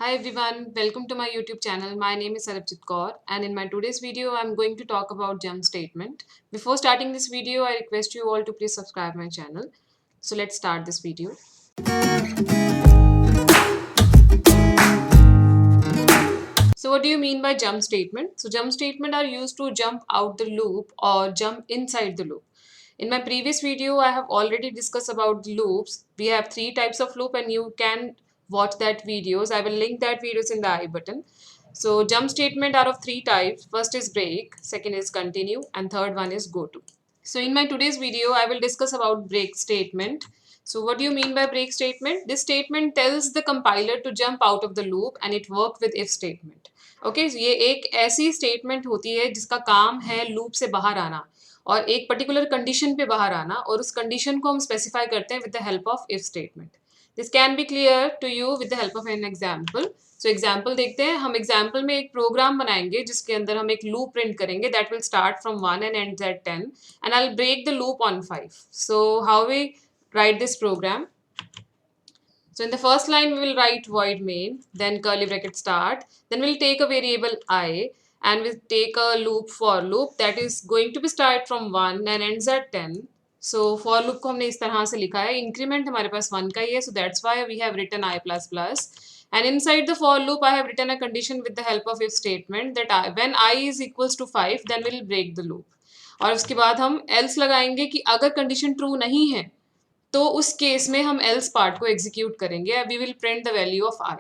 Hi everyone, welcome to my YouTube channel. My name is Sarabjit Kaur and in my today's video I'm going to talk about jump statement. Before starting this video, I request you all to please subscribe my channel. So let's start this video. So what do you mean by jump statement? So jump statement are used to jump out the loop or jump inside the loop. In my previous video, I have already discussed about the loops. We have three types of loop and you can watch that videos. I will link that videos in the I button. So jump statement are of three types. First is break, second is continue, and third one is go to. So in my today's video, I will discuss about break statement. So what do you mean by break statement? This statement tells the compiler to jump out of the loop and it work with if statement. Okay ये एक ऐसी statement होती है जिसका काम है loop से बाहर आना और एक पर्टिकुलर कंडीशन पे बाहर आना और उस कंडीशन को हम स्पेसिफाई करते हैं with the help of if statement. This can be clear to you with the help of an example. So example देखते हैं. हम एग्जाम्पल में एक प्रोग्राम बनाएंगे जिसके अंदर हम एक लूप प्रिंट करेंगे that will start from 1 and ends at 10 and I'll break the loop on 5. So how we write this program? So in the first line, we will write void main, then curly bracket start, then we'll take a variable I and we'll take a loop for loop that is going to be start from 1 and ends at 10. So for loop को हमने इस तरह से लिखा है. Increment हमारे पास 1 का ही है, so that's why we have written I plus plus. And inside the for loop, I have written a condition with the help of if statement that when I is equals to 5, then we'll break the loop. और उसके बाद हम else लगाएंगे कि अगर condition true नहीं है तो उस केस में हम एल्स पार्ट को एग्जीक्यूट करेंगे. We will print the value of I.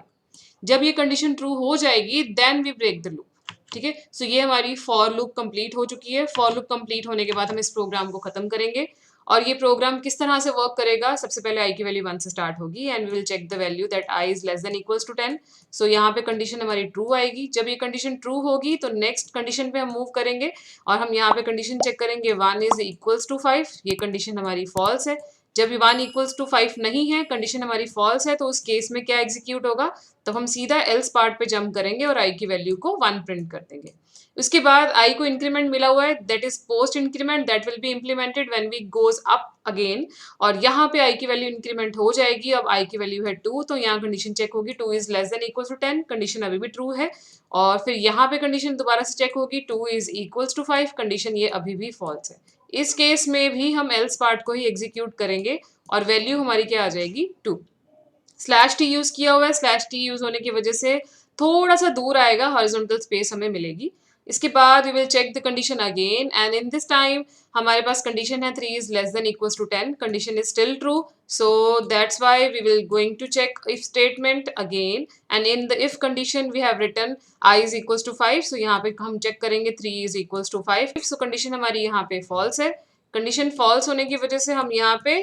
जब ये कंडीशन ट्रू हो जाएगी then we break the loop. ठीक है. सो ये हमारी फॉर लूप कंप्लीट हो चुकी है. फॉर लूप कंप्लीट होने के बाद हम इस प्रोग्राम को खत्म करेंगे और ये प्रोग्राम किस तरह से वर्क करेगा. सबसे पहले आई की वैल्यू 1 से स्टार्ट होगी and we will check the value that I is less than equals to 10. So यहाँ पे कंडीशन हमारी ट्रू आएगी. जब ये कंडीशन ट्रू होगी तो नेक्स्ट कंडीशन पे हम मूव करेंगे और हम यहाँ पे कंडीशन चेक करेंगे 1 इज इक्वल्स टू 5. ये कंडीशन हमारी फॉल्स है. जब 1 इक्वल्स टू 5 नहीं है, कंडीशन हमारी फॉल्स है, तो उस केस में क्या एग्जीक्यूट होगा. तो हम सीधा एल्स पार्ट पे जंप करेंगे और आई की वैल्यू को 1 प्रिंट कर देंगे. उसके बाद आई को इंक्रीमेंट मिला हुआ है that is post increment that will be implemented when we goes up again. और यहाँ पे आई की वैल्यू इंक्रीमेंट हो जाएगी. अब आई की वैल्यू है 2, तो यहाँ कंडीशन चेक होगी 2 is less than equals to 10. Condition अभी भी ट्रू है. और फिर यहाँ पे कंडीशन दोबारा से चेक होगी 2 इज इक्वल्स टू 5. कंडीशन ये अभी भी फॉल्स है. इस केस में भी हम एल्स पार्ट को ही एग्जीक्यूट करेंगे और वैल्यू हमारी क्या आ जाएगी 2. स्लैश टी यूज किया हुआ है. स्लैश टी यूज होने की वजह से थोड़ा सा दूर आएगा, हॉरिजॉन्टल स्पेस हमें मिलेगी. इसके बाद we will check the condition again and in this time हमारे पास कंडीशन है 3 is less than equals to 10. Condition is still true, so that's why we will going to check if statement again and in the if condition we have written I is equals to 5. So यहाँ पे हम check करेंगे 3 is equals to 5. So condition हमारी यहाँ पे false है. Condition false होने की वजह से हम यहाँ पे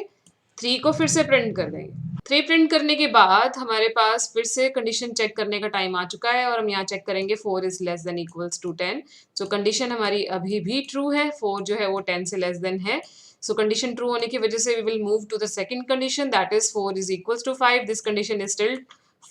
3 को फिर से प्रिंट कर देंगे. 3 प्रिंट करने के बाद हमारे पास फिर से कंडीशन चेक करने का टाइम आ चुका है और हम यहाँ चेक करेंगे 4 is less than equals to 10. So condition हमारी अभी भी ट्रू है. 4 जो है वो 10 से लेस देन है. सो कंडीशन ट्रू होने की वजह से we will move to the second condition that is 4 is equals to 5. This condition is still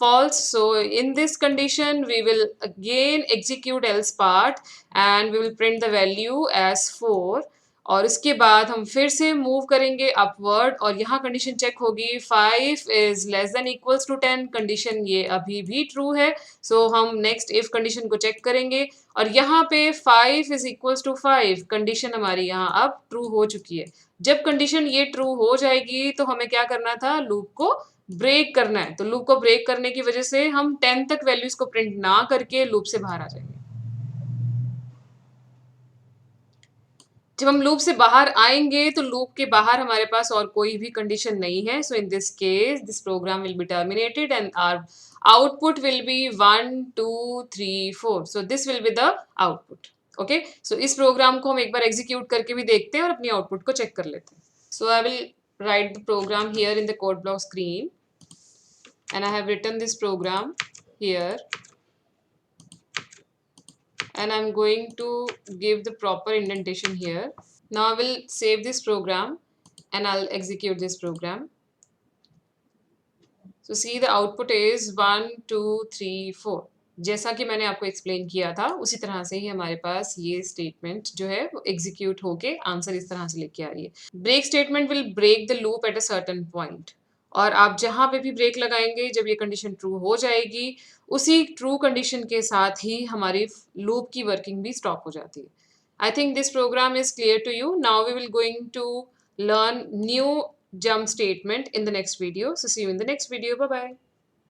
false. So in this condition we will again execute else part and we will print the value as 4. और इसके बाद हम फिर से move करेंगे upward और यहाँ condition check होगी 5 is less than equals to 10. Condition ये अभी भी ट्रू है. सो हम नेक्स्ट इफ कंडीशन को चेक करेंगे और यहाँ पे 5 इज इक्वल्स टू 5. कंडीशन हमारी यहाँ अब ट्रू हो चुकी है. जब कंडीशन ये ट्रू हो जाएगी तो हमें क्या करना था, लूप को ब्रेक करना है. तो लूप को ब्रेक करने की वजह से हम 10 तक वैल्यूज को प्रिंट ना करके लूप से बाहर आ जाएंगे. जब हम लूप से बाहर आएंगे तो लूप के बाहर हमारे पास और कोई भी कंडीशन नहीं है. So in this case this program will be terminated and our output will be 1 2 3 4. So this will be the output. Okay, so इस प्रोग्राम को हम एक बार एग्जीक्यूट करके भी देखते हैं और अपनी आउटपुट को चेक कर लेते हैं. So I will write the program here in the code block screen and I have written this program here and I'm going to give the proper indentation here. Now I will save this program and I'll execute this program. So see the output is 1 2 3 4. जैसा कि मैंने आपको explain किया था उसी तरह से ही हमारे पास ये स्टेटमेंट जो है वो एग्जीक्यूट होके आंसर इस तरह से लेके आ रही है. Break statement will break the loop at a certain point और आप जहाँ पे भी ब्रेक लगाएंगे जब ये कंडीशन ट्रू हो जाएगी, उसी ट्रू कंडीशन के साथ ही हमारी लूप की वर्किंग भी स्टॉप हो जाती है. I think this program is clear to you. Now we will going to learn new jump statement in the next video. So see you in the next video. Bye bye.